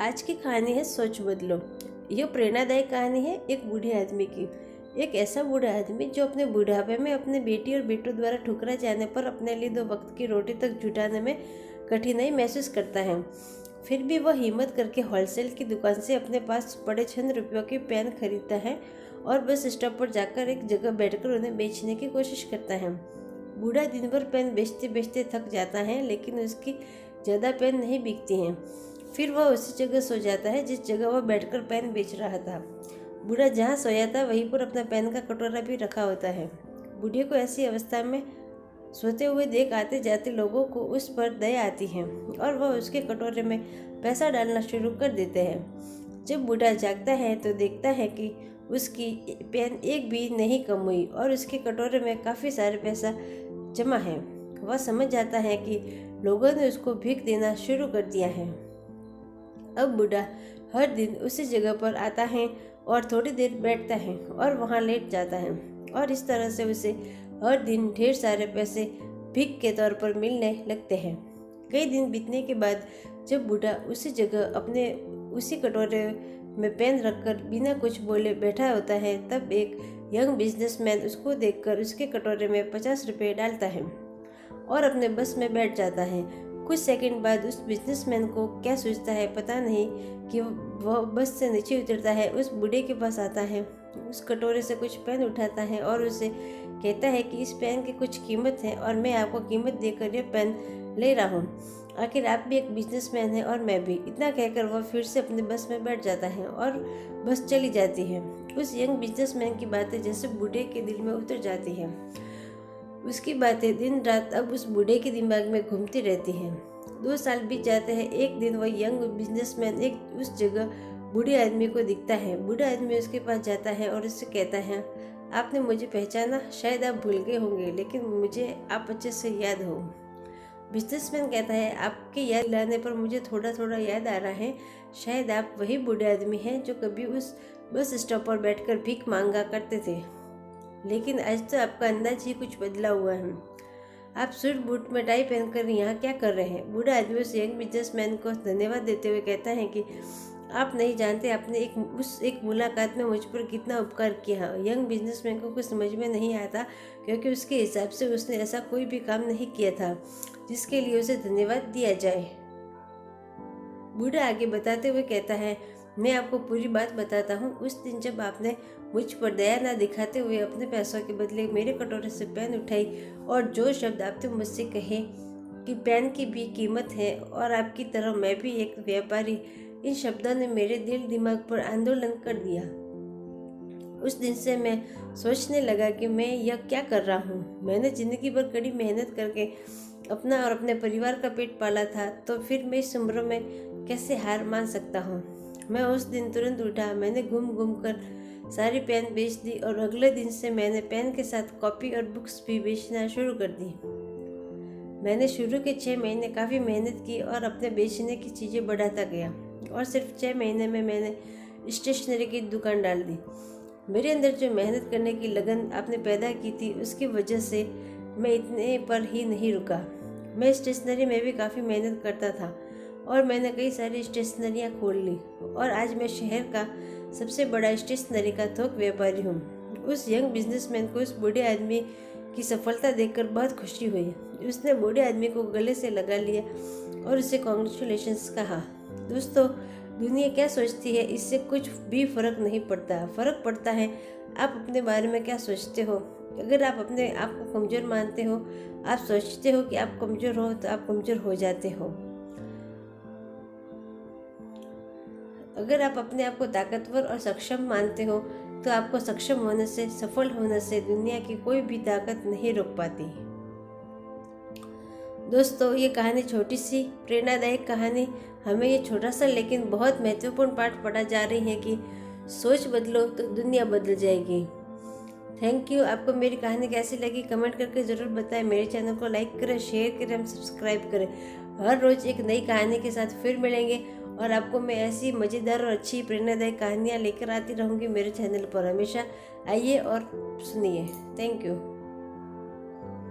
आज की कहानी है सोच बदलो। यह प्रेरणादायक कहानी है एक बूढ़े आदमी की। एक ऐसा बूढ़ा आदमी जो अपने बुढ़ापे में अपने बेटी और बेटों द्वारा ठुकरा जाने पर अपने लिए 2 वक्त की रोटी तक जुटाने में कठिनाई महसूस करता है। फिर भी वह हिम्मत करके होलसेल की दुकान से अपने पास पड़े चंद रुपयों की पेन खरीदता है और बस स्टॉप पर जाकर एक जगह बैठकर उन्हें बेचने की कोशिश करता है। बूढ़ा दिन भर पेन बेचते बेचते थक जाता है, लेकिन उसकी ज़्यादा पेन नहीं बिकती हैं। फिर वह उसी जगह सो जाता है जिस जगह वह बैठकर पेन बेच रहा था। बूढ़ा जहाँ सोया था वहीं पर अपना पेन का कटोरा भी रखा होता है। बूढ़े को ऐसी अवस्था में सोते हुए देख आते जाते लोगों को उस पर दया आती है और वह उसके कटोरे में पैसा डालना शुरू कर देते हैं। जब बूढ़ा जागता है तो देखता है कि उसकी पेन एक भी नहीं कम हुई और उसके कटोरे में काफ़ी सारे पैसा जमा है। वह समझ जाता है कि लोगों ने उसको भीख देना शुरू कर दिया है। अब बूढ़ा हर दिन उसी जगह पर आता है और थोड़ी देर बैठता है और वहाँ लेट जाता है, और इस तरह से उसे हर दिन ढेर सारे पैसे भीख के तौर पर मिलने लगते हैं। कई दिन बीतने के बाद जब बूढ़ा उसी जगह अपने उसी कटोरे में पेन रखकर बिना कुछ बोले बैठा होता है, तब एक यंग बिजनेसमैन उसको देखकर उसके कटोरे में 50 रुपये डालता है और अपने बस में बैठ जाता है। कुछ सेकंड बाद उस बिजनेसमैन को क्या सोचता है पता नहीं कि वह बस से नीचे उतरता है, उस बूढ़े के पास आता है, उस कटोरे से कुछ पेन उठाता है और उसे कहता है कि इस पेन की कुछ कीमत है और मैं आपको कीमत देकर यह पेन ले रहा हूँ। आखिर आप भी एक बिजनेसमैन हैं और मैं भी। इतना कहकर वह फिर से अपने बस में बैठ जाता है और बस चली जाती है। उस यंग बिजनेसमैन की बातें जैसे बूढ़े के दिल में उतर जाती हैं। उसकी बातें दिन रात अब उस बूढ़े के दिमाग में घूमती रहती हैं। 2 साल बीत जाते हैं। एक दिन वह यंग बिजनेसमैन एक उस जगह बूढ़े आदमी को दिखता है। बूढ़ा आदमी उसके पास जाता है और उससे कहता है, आपने मुझे पहचाना? शायद आप भूल गए होंगे, लेकिन मुझे आप अच्छे से याद हो। बिजनेसमैन कहता है, आपके याद दिलाने पर मुझे थोड़ा थोड़ा याद आ रहा है। शायद आप वही बूढ़े आदमी हैं जो कभी उस बस स्टॉप पर बैठकर भीख मांगा करते थे, लेकिन आज तो आपका अंदाज ही कुछ बदला हुआ है। आप सूट बूट में टाई पहनकर यहाँ क्या कर रहे हैं? बूढ़ा आदमी उस यंग बिजनेसमैन को धन्यवाद देते हुए कहता है कि आप नहीं जानते आपने एक मुलाकात में मुझ पर कितना उपकार किया। यंग बिजनेसमैन को कुछ समझ में नहीं आता, क्योंकि उसके हिसाब से उसने ऐसा कोई भी काम नहीं किया था जिसके लिए उसे धन्यवाद दिया जाए। बूढ़ा आगे बताते हुए कहता है, मैं आपको पूरी बात बताता हूँ। उस दिन जब आपने मुझ पर दया न दिखाते हुए अपने पैसों के बदले मेरे कटोरे से पेन उठाई और जो शब्द आपने मुझसे कहे कि पेन की भी कीमत है और आपकी तरह मैं भी एक व्यापारी, इन शब्दों ने मेरे दिल दिमाग पर आंदोलन कर दिया। उस दिन से मैं सोचने लगा कि मैं यह क्या कर रहा हूँ। मैंने जिंदगी भर कड़ी मेहनत करके अपना और अपने परिवार का पेट पाला था, तो फिर मैं इस उम्र में कैसे हार मान सकता हूँ। मैं उस दिन तुरंत उठा, मैंने घूम घूम कर सारी पेन बेच दी और अगले दिन से मैंने पेन के साथ कॉपी और बुक्स भी बेचना शुरू कर दी। मैंने शुरू के 6 महीने काफ़ी मेहनत की और अपने बेचने की चीज़ें बढ़ाता गया, और सिर्फ 6 महीने में मैंने स्टेशनरी की दुकान डाल दी। मेरे अंदर जो मेहनत करने की लगन आपने पैदा की थी, उसकी वजह से मैं इतने पर ही नहीं रुका। मैं स्टेशनरी में भी काफ़ी मेहनत करता था और मैंने कई सारी स्टेशनरियाँ खोल ली और आज मैं शहर का सबसे बड़ा स्टेशनरी का थोक व्यापारी हूँ। उस यंग बिजनेसमैन को उस बूढ़े आदमी की सफलता देखकर बहुत खुशी हुई। उसने बूढ़े आदमी को गले से लगा लिया और उसे कॉन्ग्रेचुलेशंस कहा। दोस्तों, दुनिया क्या सोचती है इससे कुछ भी फर्क नहीं पड़ता। फर्क पड़ता है आप अपने बारे में क्या सोचते हो। अगर आप अपने आप को कमज़ोर मानते हो, आप सोचते हो कि आप कमज़ोर हो, तो आप कमज़ोर हो जाते हो। अगर आप अपने आप को ताकतवर और सक्षम मानते हो, तो आपको सक्षम होने से, सफल होने से दुनिया की कोई भी ताकत नहीं रोक पाती। दोस्तों, ये कहानी छोटी सी प्रेरणादायक कहानी हमें ये छोटा सा लेकिन बहुत महत्वपूर्ण पाठ पढ़ा जा रही है कि सोच बदलो तो दुनिया बदल जाएगी। Thank you. आपको मेरी कहानी कैसी लगी कमेंट करके ज़रूर बताएं। मेरे चैनल को लाइक करें, शेयर करें, हम सब्सक्राइब करें। हर रोज़ एक नई कहानी के साथ फिर मिलेंगे और आपको मैं ऐसी मज़ेदार और अच्छी प्रेरणादायक कहानियाँ लेकर आती रहूँगी मेरे चैनल पर। हमेशा आइए और सुनिए। Thank you.